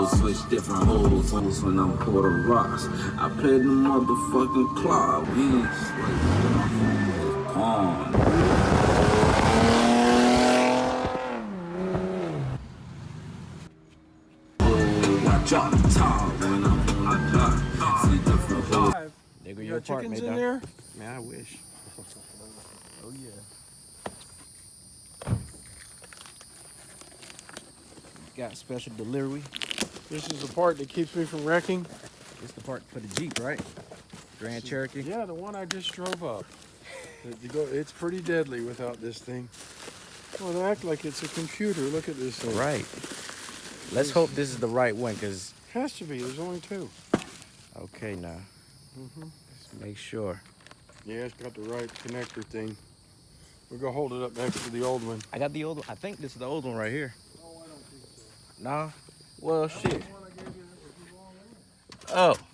hoes, switch different hoes when I'm Puerto Rocks. I played the motherfucking club. We ain't sweating pawn. Watch out the top when I'm on the dock. See different hoes. Nigga, You your got chickens apartment, in dog. there? Man, I wish. Oh yeah. Got special delivery. This is the part that keeps me from wrecking. It's the part for the Jeep, right? Grand Cherokee. Yeah, the one I just drove up. It's pretty deadly without this thing. Well, they act like it's a computer. Look at this thing. Right. Let's hope this is the right one, cause Has to be. There's only two. okay now. Let's make sure. Yeah, it's got the right connector thing. We'll go hold it up next to the old one. I got the old one. I think this is the old one right here. Oh, I don't think so. Nah. Well, shit. The one I gave you that was the wrong one. Oh.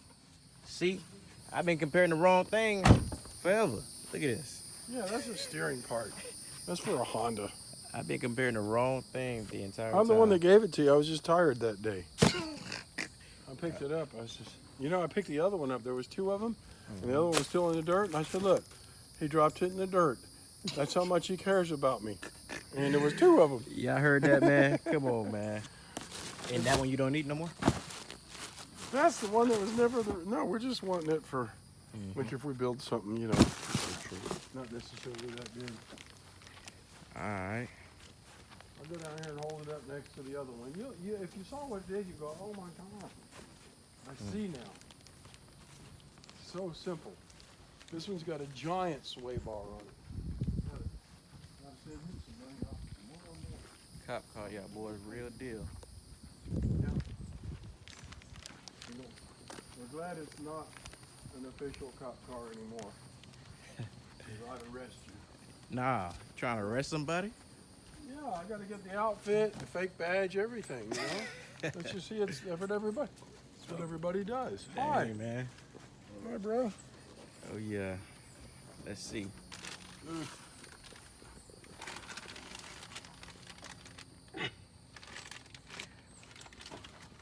See, I've been comparing the wrong thing forever. Look at this. Yeah, that's a steering part. That's for a Honda. I've been comparing the wrong thing the entire time. I'm the one that gave it to you. I was just tired that day. I picked it up. I picked the other one up. There was two of them, and the other one was still in the dirt. And I said, look, he dropped it in the dirt. That's how much he cares about me. And there was two of them. Yeah, I heard that, man. Come on, man. And that one you don't need no more? That's the one that was never the. No, we're just wanting it for, like if we build something, not necessarily that big. All right. I'll go down here and hold it up next to the other one. If you saw what it did, you go, oh my God. I see now. So simple. This one's got a giant sway bar on it. Cop car, yeah, boys, real deal. Yeah. We're glad it's not an official cop car anymore. 'Cause I'd arrest you. Nah, trying to arrest somebody? Yeah, I got to get the outfit, the fake badge, everything, Let's just see it's what everybody. That's what everybody does. Hi, Hey, man. Hi, bro. Oh, yeah. Let's see.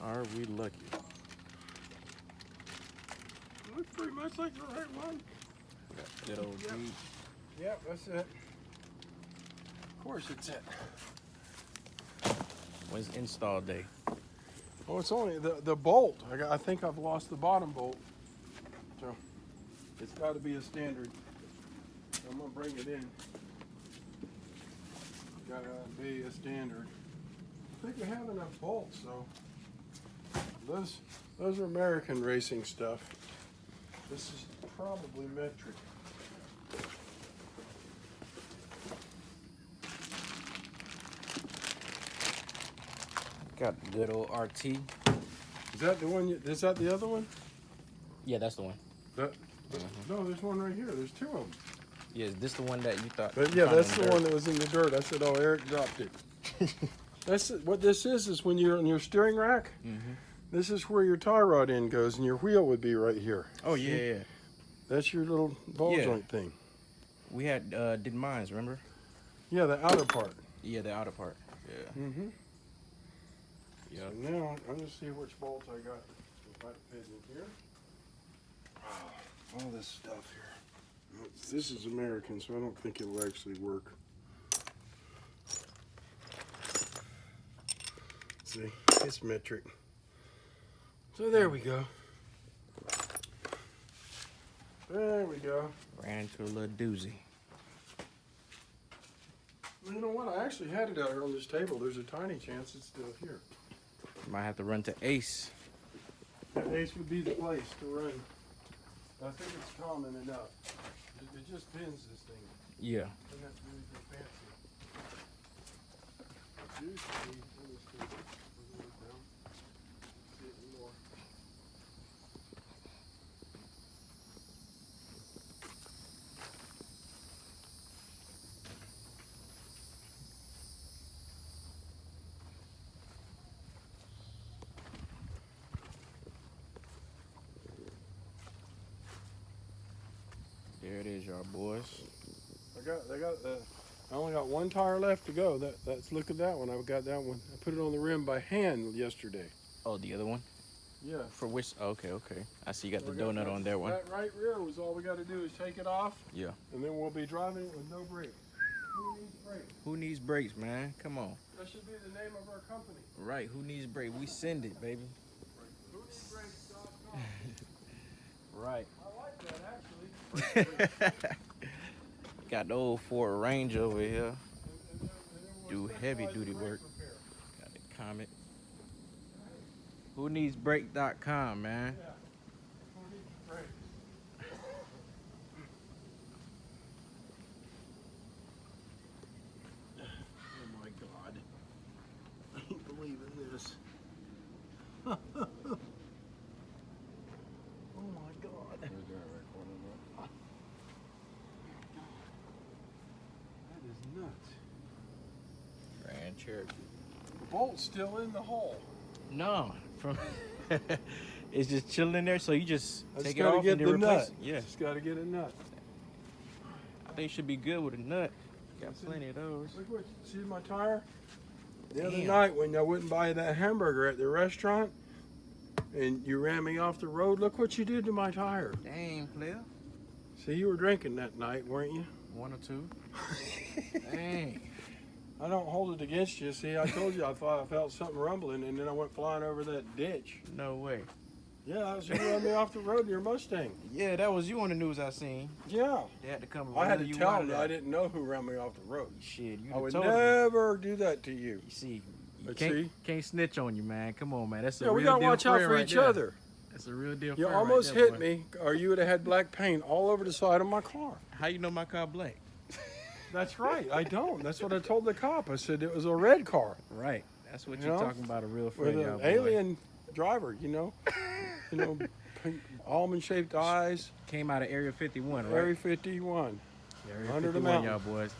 Are we lucky? Looks pretty much like the right one. Good old Jeep. Yep, that's it. Of course it's it. When's install day? Oh, it's only the bolt. I think I've lost the bottom bolt. So it's got to be a standard. So I'm going to bring it in. Got to be a standard. I think we have enough bolts, though. Those are American racing stuff. This is probably metric. Got the good old RT. Is that the one? Is that the other one? Yeah, that's the one. No, there's one right here. There's two of them. Yeah, is this the one that you thought? But yeah, that's the one that was in the dirt. I said, oh, Eric dropped it. That's what this is when you're on your steering rack. This is where your tie rod end goes, and your wheel would be right here. Oh, yeah. That's your little ball Yeah. joint thing. We had, did mines, remember? Yeah, the outer part. Yeah, the outer part. Yeah. Mm-hmm. Yeah. So now, I'm going to see which bolts I got if I fit in here. All this stuff here. This is American, so I don't think it'll actually work. See, it's metric. So there we go. There we go. Ran into a little doozy. Well, you know what? I actually had it out here on this table. There's a tiny chance it's still here. Might have to run to Ace. That Ace would be the place to run. I think it's common enough. It just bends this thing. Yeah. Doesn't have to do anything fancy. It used to be, let me see. We'll look down. See it anymore. There it is, y'all boys. I only got one tire left to go. Let's look at that one. I got that one. I put it on the rim by hand yesterday. Oh, the other one? Yeah. For which? Okay, okay. I see you got So the we donut on that one. That right rear was all we got to do is take it off. Yeah. And then we'll be driving it with no brakes. Who needs brakes? Who needs brakes, man? Come on. That should be the name of our company. Right, who needs brakes? We send it, baby. WhoNeedsBrakes.com. Right. I like that actually. Got the old Ford Ranger over here. And then we'll Do specialize heavy in duty brake work. repair. Got the Comet. WhoNeedsBrake.com, man. Yeah. Who needs brakes? Oh my God. I can't believe in this. Oh my God. That is nuts. Grand Cherokee. The bolt's still in the hole. No, from it's just chilling in there, so you just I take just it gotta off get and then the replace nut. it. Yeah, Just gotta get a nut. I think it should be good with a nut. Got plenty of those. Look what, see my tire? The other Damn. night when I wouldn't buy that hamburger at the restaurant and you ran me off the road, look what you did to my tire. Dang, player. See, you were drinking that night, weren't you? One or two. Dang. I don't hold it against you. See, I told you I thought I felt something rumbling and then I went flying over that ditch. No way. Yeah, that was you ran me off the road in your Mustang. Yeah, that was you on the news I seen. Yeah. They had to come. I had whether to you tell wanted them that that. I didn't know who ran me off the road. Shit, you I would told me. never do that to you. You see, you But can't, see? can't snitch on you, man. Come on, man. That's a Yeah, real we gotta deal watch out friend for right each there. other. That's a real deal. You friend almost right there, hit boy. me, or you would have had black paint all over the side of my car. How you know my car black? That's right. I don't. That's what I told the cop. I said it was a red car Right. That's what You you're know, talking about, a real with friend, y'all an boy. alien driver. You know, pink, almond-shaped eyes. Came out of Area 51, right? Area 51. Area under the 51, mountain. y'all boys.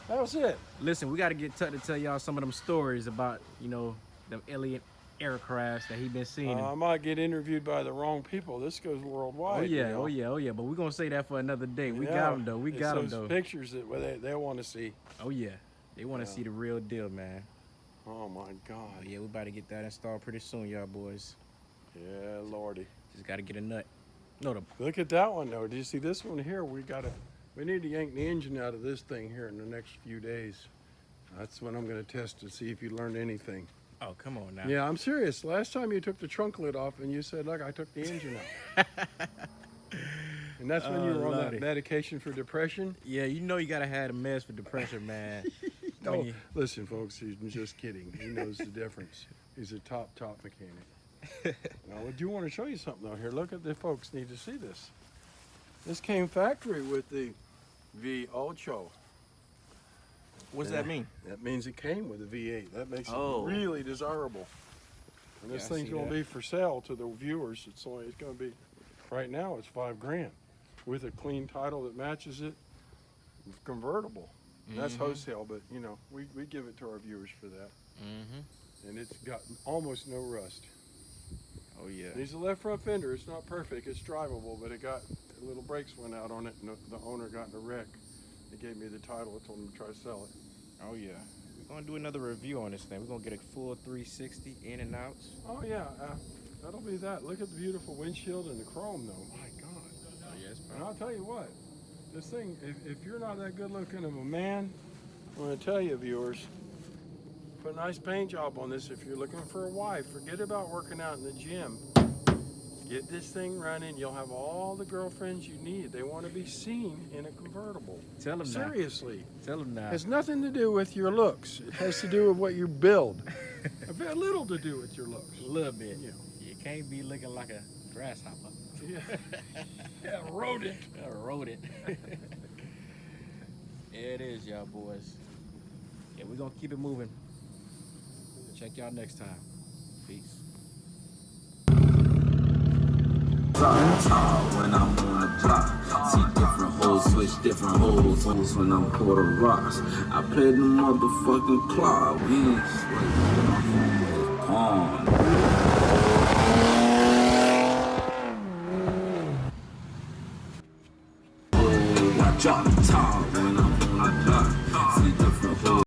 That was it. Listen, we got to get Tuck to tell y'all some of them stories about, them alien aircrafts that he been seeing. I might get interviewed by the wrong people. This goes worldwide. Oh you yeah, know. oh yeah, oh yeah. But we're gonna say that for another day. We Yeah, got them though. We it's got them those though. pictures that they want to see. Oh yeah, they want to Yeah. see the real deal, man. Oh my Oh God. yeah, we about to get that installed pretty soon, y'all boys. Yeah, Lordy. Just gotta get a nut. No, the Look at that one though. Do you see this one here? We need to yank the engine out of this thing here in the next few days. That's when I'm going to test to see if you learned anything. oh come on now. Yeah, I'm serious. Last time you took the trunk lid off and you said, look, I took the engine out. And that's when you Oh, were on Lordy. that medication for depression. Yeah, you gotta have a meds for depression, man. No, When you- listen, folks, he's just kidding. He knows the difference. He's a top mechanic. Now, I do want to show you something out here. Look at the folks need to see this. This came factory with the V8. What's Yeah. that mean? That means it came with a V8. That makes Oh. it really desirable. And this Yeah, I thing's see going to that. be for sale to the viewers. It's going to be, right now it's $5,000 with a clean title that matches it. Convertible. And that's Mhm. wholesale, but we give it to our viewers for that. Mm-hmm. And it's got almost no rust. Oh yeah. Needs a left front fender. It's not perfect. It's drivable, but it got little brakes went out on it, and the owner got in a wreck. They gave me the title. I told him to try to sell it. Oh yeah. We're gonna do another review on this thing. We're gonna get a full 360 in and outs. Oh yeah, that'll be that. Look at the beautiful windshield and the chrome, though. My God. Oh yes, And I'll tell you what, this thing. If you're not that good looking of a man, I'm going to tell you, viewers, put a nice paint job on this. If you're looking for a wife, forget about working out in the gym. Get this thing running. You'll have all the girlfriends you need. They want to be seen in a convertible. Tell them now. Seriously. Tell them now. It has nothing to do with your looks. It has to do with what you build. A very little to do with your looks. A little bit. Yeah. You can't be looking like a grasshopper. Yeah. Yeah, rodent. A rodent. There it is, y'all boys. Yeah, we're gonna keep it moving. Check y'all next time. Peace. When I'm on the block, see different hoes, switch different hoes when I'm Puerto Rocks. I play the motherfucking club, we ain't sweating. Pawn. I drop the top when